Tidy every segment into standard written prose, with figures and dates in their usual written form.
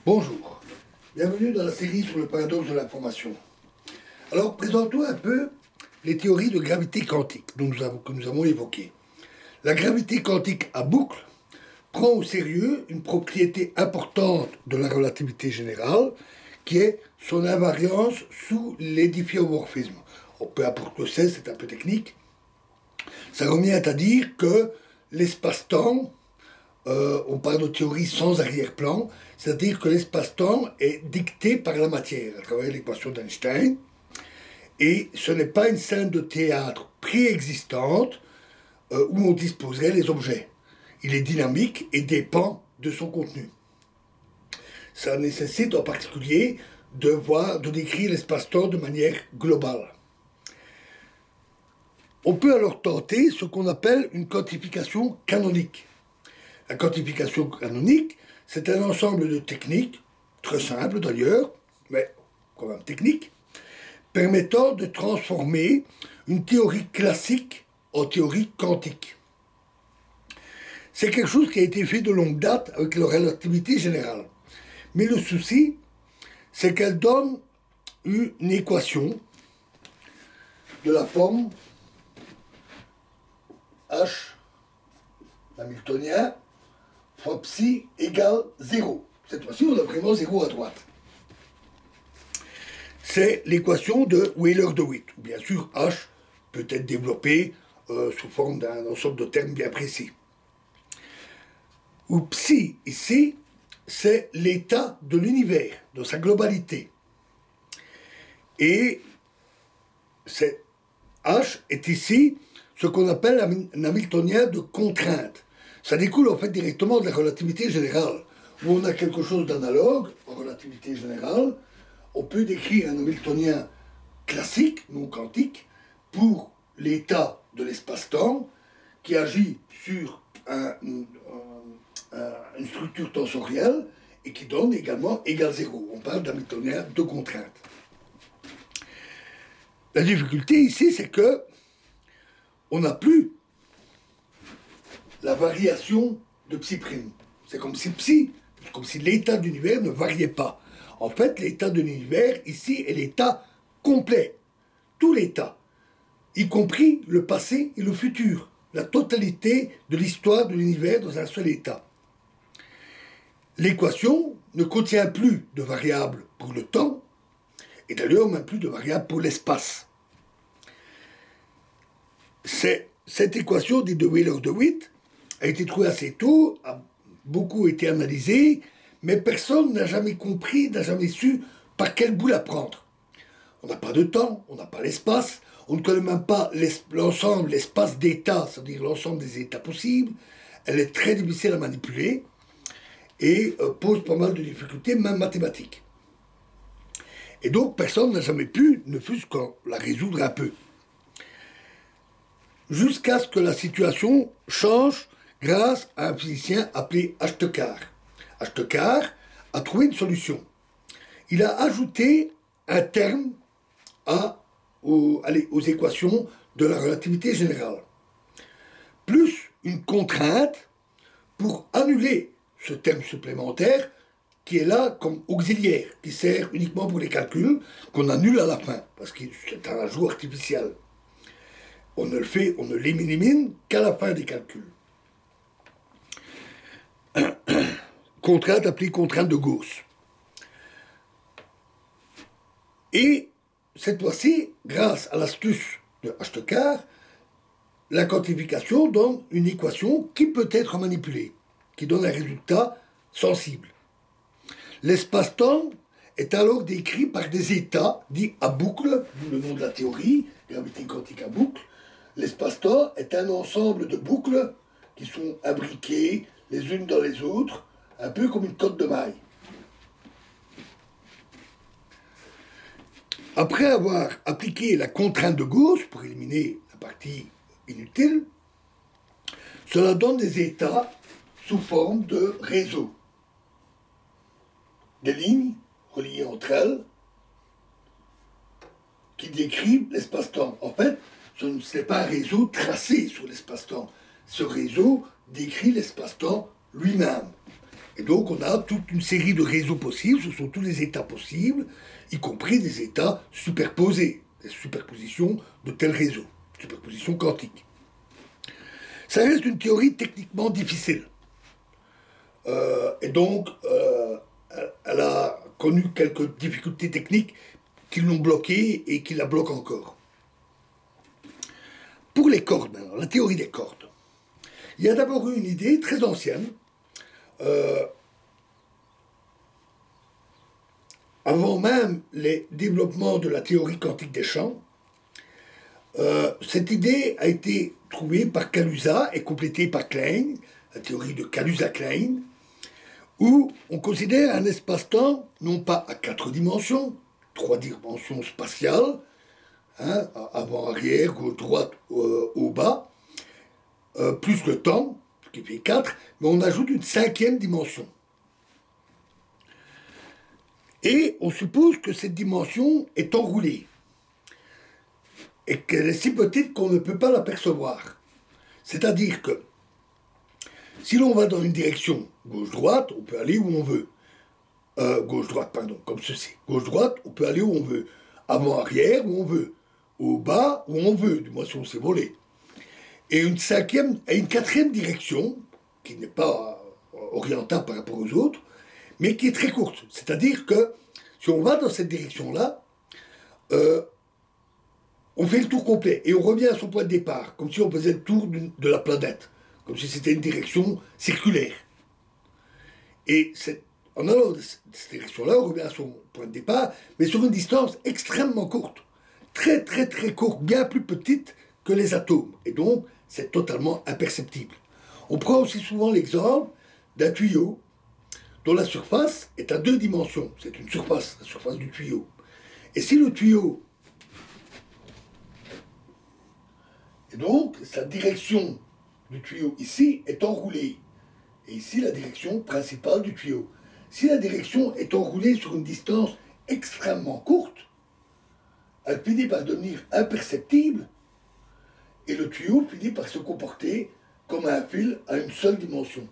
Bonjour, bienvenue dans la série sur le paradoxe de l'information. Alors, présentons un peu les théories de gravité quantique que nous avons évoquées. La gravité quantique à boucle prend au sérieux une propriété importante de la relativité générale, qui est son invariance sous les difféomorphismes. Peu importe le c'est un peu technique. Ça revient à dire que l'espace-temps, on parle de théorie sans arrière-plan, c'est-à-dire que l'espace-temps est dicté par la matière à travers l'équation d'Einstein, et ce n'est pas une scène de théâtre préexistante où on disposerait les objets. Il est dynamique et dépend de son contenu. Ça nécessite en particulier de décrire l'espace-temps de manière globale. On peut alors tenter ce qu'on appelle une quantification canonique. La quantification canonique, c'est un ensemble de techniques, très simples d'ailleurs, mais quand même techniques, permettant de transformer une théorie classique en théorie quantique. C'est quelque chose qui a été fait de longue date avec la relativité générale. Mais le souci, c'est qu'elle donne une équation de la forme H hamiltonien fois psi égale 0. Cette fois-ci, on a vraiment 0 à droite. C'est l'équation de Wheeler-DeWitt. Bien sûr, H peut être développé sous forme d'un ensemble de termes bien précis. Où psi, ici, c'est l'état de l'univers, dans sa globalité. Et H est ici ce qu'on appelle un hamiltonien de contrainte. Ça découle en fait directement de la relativité générale, où on a quelque chose d'analogue en relativité générale. On peut décrire un hamiltonien classique, non quantique, pour l'état de l'espace-temps, qui agit sur une structure tensorielle et qui donne également égal 0. On parle d'hamiltonien de contrainte. La difficulté ici, c'est que on n'a plus la variation de psi prime. C'est comme si l'état de l'univers ne variait pas. En fait, l'état de l'univers, ici, est l'état complet. Tout l'état, y compris le passé et le futur. La totalité de l'histoire de l'univers dans un seul état. L'équation ne contient plus de variables pour le temps, et d'ailleurs même plus de variables pour l'espace. Cette équation dite de Wheeler-DeWitt a été trouvée assez tôt, a beaucoup été analysée, mais personne n'a jamais compris, n'a jamais su par quel bout la prendre. On n'a pas de temps, on n'a pas l'espace, on ne connaît même pas l'ensemble, l'espace d'états, c'est-à-dire l'ensemble des états possibles. Elle est très difficile à manipuler et pose pas mal de difficultés, même mathématiques. Et donc personne n'a jamais pu, ne fût-ce qu'en la résoudre un peu. Jusqu'à ce que la situation change grâce à un physicien appelé Ashtekar. Ashtekar a trouvé une solution. Il a ajouté un terme aux équations de la relativité générale, plus une contrainte pour annuler ce terme supplémentaire qui est là comme auxiliaire, qui sert uniquement pour les calculs, qu'on annule à la fin, parce que c'est un ajout artificiel. On ne l'élimine qu'à la fin des calculs. Contrainte appelée contrainte de Gauss. Et cette fois-ci, grâce à l'astuce de Ashtekar, la quantification donne une équation qui peut être manipulée, qui donne un résultat sensible. L'espace-temps est alors décrit par des états dits à boucle, d'où le nom de la théorie, gravité quantique à boucle. L'espace-temps est un ensemble de boucles qui sont imbriquées les unes dans les autres, un peu comme une cotte de maille. Après avoir appliqué la contrainte de Gauss pour éliminer la partie inutile, cela donne des états sous forme de réseaux. Des lignes reliées entre elles qui décrivent l'espace-temps. En fait, ce n'est pas un réseau tracé sur l'espace-temps. Ce réseau décrit l'espace-temps lui-même. Et donc on a toute une série de réseaux possibles, ce sont tous les états possibles, y compris des états superposés, des superpositions de tels réseaux, superposition quantique. Ça reste une théorie techniquement difficile. Et donc, elle a connu quelques difficultés techniques qui l'ont bloquée et qui la bloquent encore. Pour les cordes, maintenant, la théorie des cordes. Il y a d'abord eu une idée très ancienne, avant même les développements de la théorie quantique des champs. Cette idée a été trouvée par Kaluza et complétée par Klein, la théorie de Kaluza-Klein, où on considère un espace-temps non pas à 4 dimensions, 3 dimensions spatiales, hein, avant, arrière, gauche, droite, haut, bas, plus le temps, ce qui fait 4, mais on ajoute une 5e dimension. Et on suppose que cette dimension est enroulée et qu'elle est si petite qu'on ne peut pas l'apercevoir. C'est-à-dire que si l'on va dans une direction gauche-droite, on peut aller où on veut. Gauche-droite, pardon, comme ceci. Gauche-droite, on peut aller où on veut. Avant-arrière, où on veut. Au bas, où on veut, du moins si on s'est volé. Et une 5e et une 4e direction, qui n'est pas orientable par rapport aux autres, mais qui est très courte. C'est-à-dire que si on va dans cette direction-là, on fait le tour complet et on revient à son point de départ, comme si on faisait le tour de la planète, comme si c'était une direction circulaire. Et en allant dans cette direction-là, on revient à son point de départ, mais sur une distance extrêmement courte, très très très courte, bien plus petite que les atomes. Et donc, c'est totalement imperceptible. On prend aussi souvent l'exemple d'un tuyau dont la surface est à 2 dimensions. C'est une surface, la surface du tuyau. Et si le tuyau... Et donc, sa direction du tuyau ici est enroulée. Et ici, la direction principale du tuyau. Si la direction est enroulée sur une distance extrêmement courte, elle finit par devenir imperceptible et le tuyau finit par se comporter comme un fil à une seule dimension.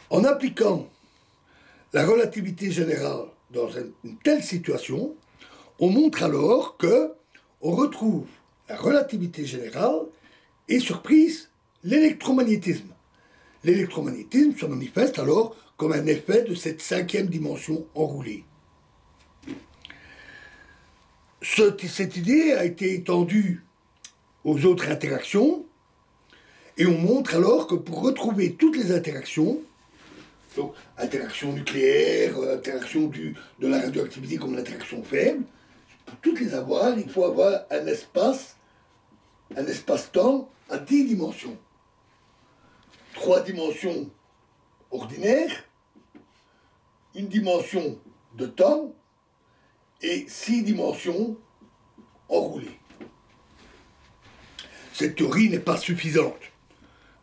En appliquant la relativité générale dans une telle situation, on montre alors que on retrouve la relativité générale et surprise l'électromagnétisme. L'électromagnétisme se manifeste alors comme un effet de cette 5e dimension enroulée. Cette idée a été étendue aux autres interactions et on montre alors que pour retrouver toutes les interactions, donc interaction nucléaire, interaction de la radioactivité comme l'interaction faible, pour toutes les avoir, il faut avoir un espace-temps à 10 dimensions. 3 dimensions ordinaires, une dimension de temps et 6 dimensions enroulées. Cette théorie n'est pas suffisante.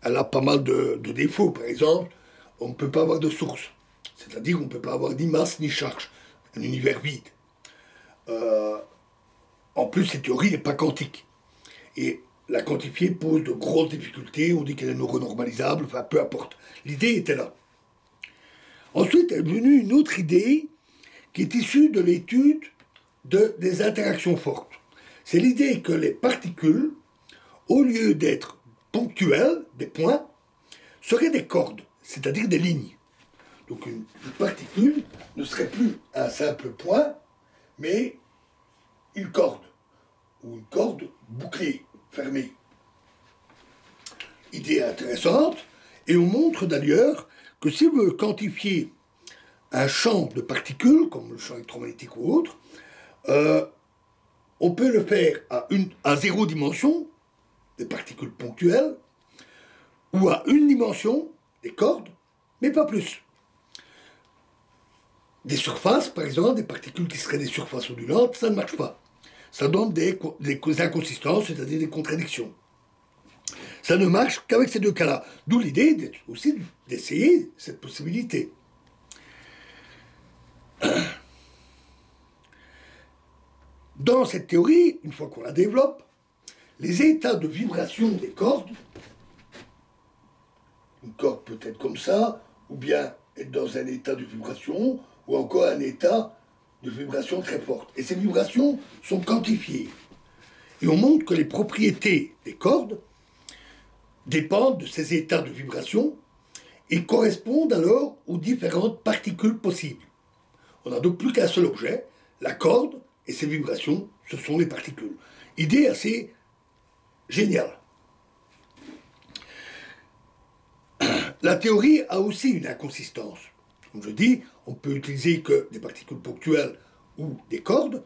Elle a pas mal de défauts. Par exemple, on ne peut pas avoir de source. C'est-à-dire qu'on ne peut pas avoir ni masse ni charge. Un univers vide. En plus, cette théorie n'est pas quantique. Et la quantifier pose de grosses difficultés. On dit qu'elle est non renormalisable. Enfin, peu importe. L'idée était là. Ensuite est venue une autre idée qui est issue de l'étude des interactions fortes. C'est l'idée que les particules, au lieu d'être ponctuelles, des points, seraient des cordes, c'est-à-dire des lignes. Donc une particule ne serait plus un simple point, mais une corde, ou une corde bouclée, fermée. Idée intéressante, et on montre d'ailleurs que si on veut quantifier un champ de particules, comme le champ électromagnétique ou autre, on peut le faire à 0 dimension, des particules ponctuelles, ou à 1 dimension, des cordes, mais pas plus. Des surfaces, par exemple, des particules qui seraient des surfaces ondulantes, ça ne marche pas. Ça donne des inconsistances, c'est-à-dire des contradictions. Ça ne marche qu'avec ces deux cas-là. D'où l'idée aussi d'essayer cette possibilité. Dans cette théorie, une fois qu'on la développe, les états de vibration des cordes, une corde peut être comme ça, ou bien être dans un état de vibration, ou encore un état de vibration très forte. Et ces vibrations sont quantifiées. Et on montre que les propriétés des cordes dépendent de ces états de vibration et correspondent alors aux différentes particules possibles. On n'a donc plus qu'un seul objet, la corde, et ses vibrations, ce sont les particules. Idée assez géniale. La théorie a aussi une inconsistance. Comme je dis, on peut utiliser que des particules ponctuelles ou des cordes,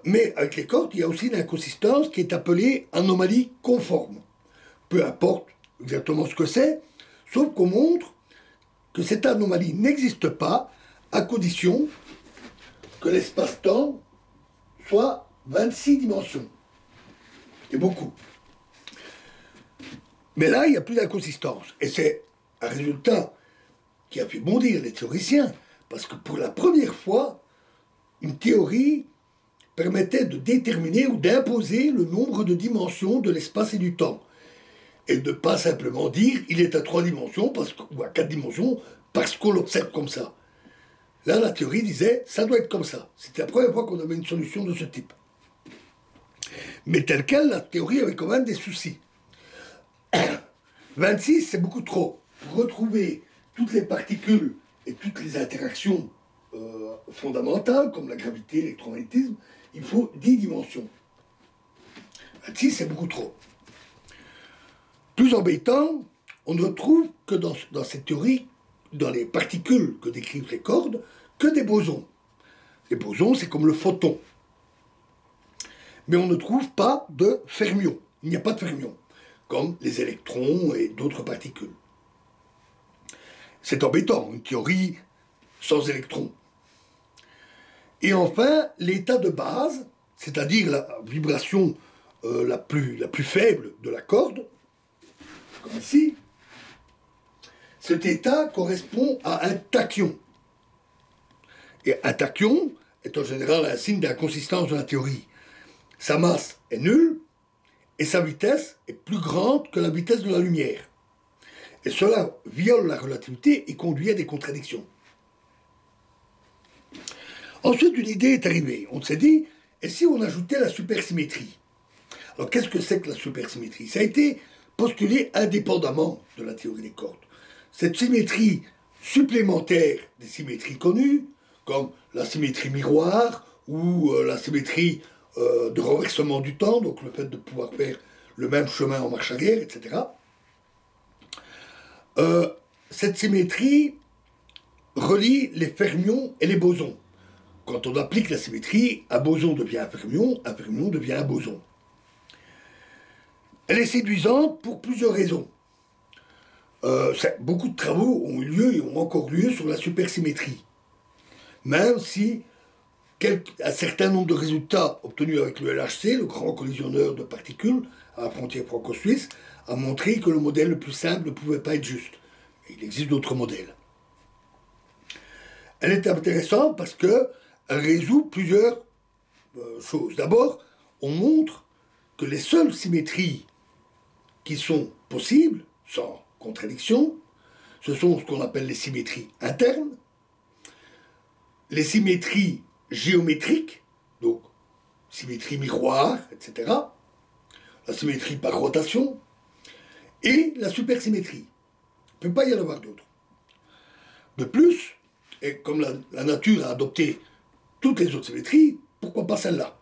mais avec les cordes, il y a aussi une inconsistance qui est appelée anomalie conforme. Peu importe exactement ce que c'est, sauf qu'on montre que cette anomalie n'existe pas à condition que l'espace-temps soit 26 dimensions. C'est beaucoup. Mais là, il n'y a plus d'inconsistance. Et c'est un résultat qui a fait bondir les théoriciens, parce que pour la première fois, une théorie permettait de déterminer ou d'imposer le nombre de dimensions de l'espace et du temps. Et de ne pas simplement dire il est à 3 dimensions ou à 4 dimensions parce qu'on l'observe comme ça. Là, la théorie disait ça doit être comme ça. C'était la première fois qu'on avait une solution de ce type. Mais tel quel, la théorie avait quand même des soucis. 26, c'est beaucoup trop. Pour retrouver toutes les particules et toutes les interactions fondamentales, comme la gravité, l'électromagnétisme, il faut 10 dimensions. 26, c'est beaucoup trop. Plus embêtant, on ne trouve que dans cette théorie, dans les particules que décrivent les cordes, que des bosons. Les bosons, c'est comme le photon. Mais on ne trouve pas de fermions. Il n'y a pas de fermions, comme les électrons et d'autres particules. C'est embêtant, une théorie sans électrons. Et enfin, l'état de base, c'est-à-dire la vibration la plus faible de la corde, comme ici, cet état correspond à un tachyon. Et un tachyon est en général un signe d'inconsistance de la théorie. Sa masse est nulle et sa vitesse est plus grande que la vitesse de la lumière. Et cela viole la relativité et conduit à des contradictions. Ensuite, une idée est arrivée. On s'est dit, et si on ajoutait la supersymétrie? Alors, qu'est-ce que c'est que la supersymétrie? Ça a été postulé indépendamment de la théorie des cordes. Cette symétrie supplémentaire des symétries connues, comme la symétrie miroir ou la symétrie de renversement du temps, donc le fait de pouvoir faire le même chemin en marche arrière, etc. Cette symétrie relie les fermions et les bosons. Quand on applique la symétrie, un boson devient un fermion devient un boson. Elle est séduisante pour plusieurs raisons. Beaucoup de travaux ont eu lieu et ont encore lieu sur la supersymétrie. Même si un certain nombre de résultats obtenus avec le LHC, le grand collisionneur de particules à la frontière franco-suisse, a montré que le modèle le plus simple ne pouvait pas être juste. Et il existe d'autres modèles. Elle est intéressante parce qu'elle résout plusieurs choses. D'abord, on montre que les seules symétries qui sont possibles, sans contradiction, ce sont ce qu'on appelle les symétries internes, les symétries géométriques, donc symétrie miroir, etc., la symétrie par rotation, et la supersymétrie. Il ne peut pas y en avoir d'autres. De plus, et comme la nature a adopté toutes les autres symétries, pourquoi pas celle-là?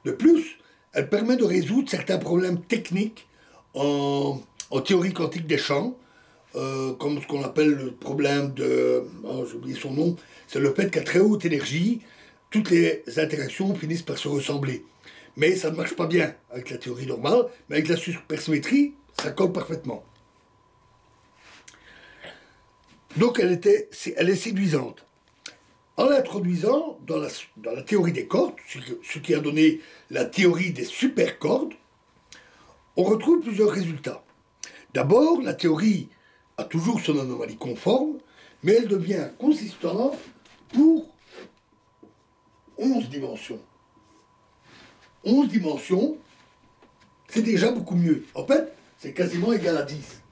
De plus, elle permet de résoudre certains problèmes techniques en théorie quantique des champs, comme ce qu'on appelle le problème de... j'ai oublié son nom, c'est le fait qu'à très haute énergie, toutes les interactions finissent par se ressembler. Mais ça ne marche pas bien avec la théorie normale, mais avec la supersymétrie, ça colle parfaitement. Donc elle est séduisante. En l'introduisant dans la théorie des cordes, ce qui a donné la théorie des supercordes, on retrouve plusieurs résultats. D'abord, la théorie a toujours son anomalie conforme, mais elle devient consistante pour 11 dimensions. 11 dimensions c'est déjà beaucoup mieux. En fait, c'est quasiment égal à 10.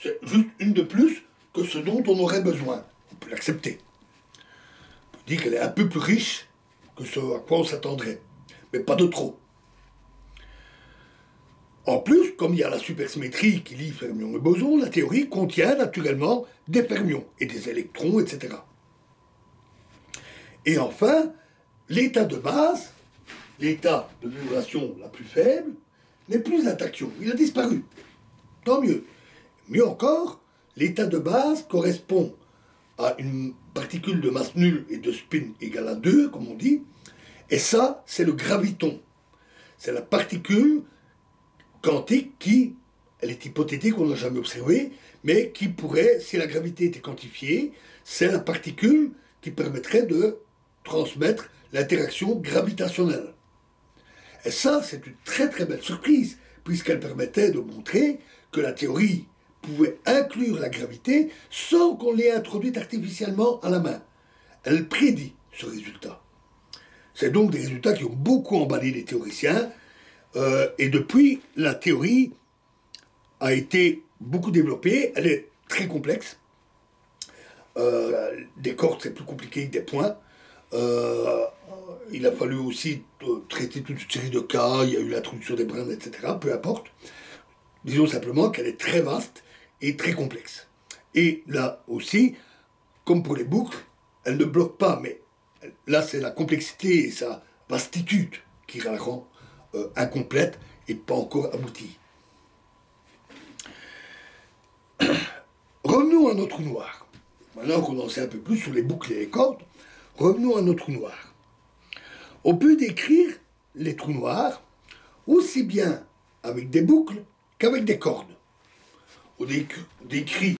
C'est juste une de plus que ce dont on aurait besoin. On peut l'accepter. On peut dire qu'elle est un peu plus riche que ce à quoi on s'attendrait. Mais pas de trop. En plus, comme il y a la supersymétrie qui lie fermions et bosons, la théorie contient naturellement des fermions et des électrons, etc. Et enfin, l'état de base, l'état de vibration la plus faible, n'est plus un tachyon. Il a disparu. Tant mieux. Mieux encore, l'état de base correspond à une particule de masse nulle et de spin égale à 2, comme on dit. Et ça, c'est le graviton. C'est la particule quantique qui, elle est hypothétique, on ne l'a jamais observée, mais qui pourrait, si la gravité était quantifiée, c'est la particule qui permettrait de transmettre l'interaction gravitationnelle. Et ça, c'est une très très belle surprise, puisqu'elle permettait de montrer que la théorie pouvait inclure la gravité sans qu'on l'ait introduite artificiellement à la main. Elle prédit ce résultat. C'est donc des résultats qui ont beaucoup emballé les théoriciens, et depuis, la théorie a été beaucoup développée, elle est très complexe. Des cordes, c'est plus compliqué que des points. Il a fallu aussi traiter toute une série de cas, il y a eu l'introduction des brins, etc. Peu importe. Disons simplement qu'elle est très vaste et très complexe. Et là aussi, comme pour les boucles, elle ne bloque pas, mais là c'est la complexité et sa vastitude qui la rend incomplète et pas encore aboutie. Revenons à notre trou noir. Maintenant qu'on en sait un peu plus sur les boucles et les cordes, revenons à notre trou noir. On peut décrire les trous noirs aussi bien avec des boucles qu'avec des cordes. On décrit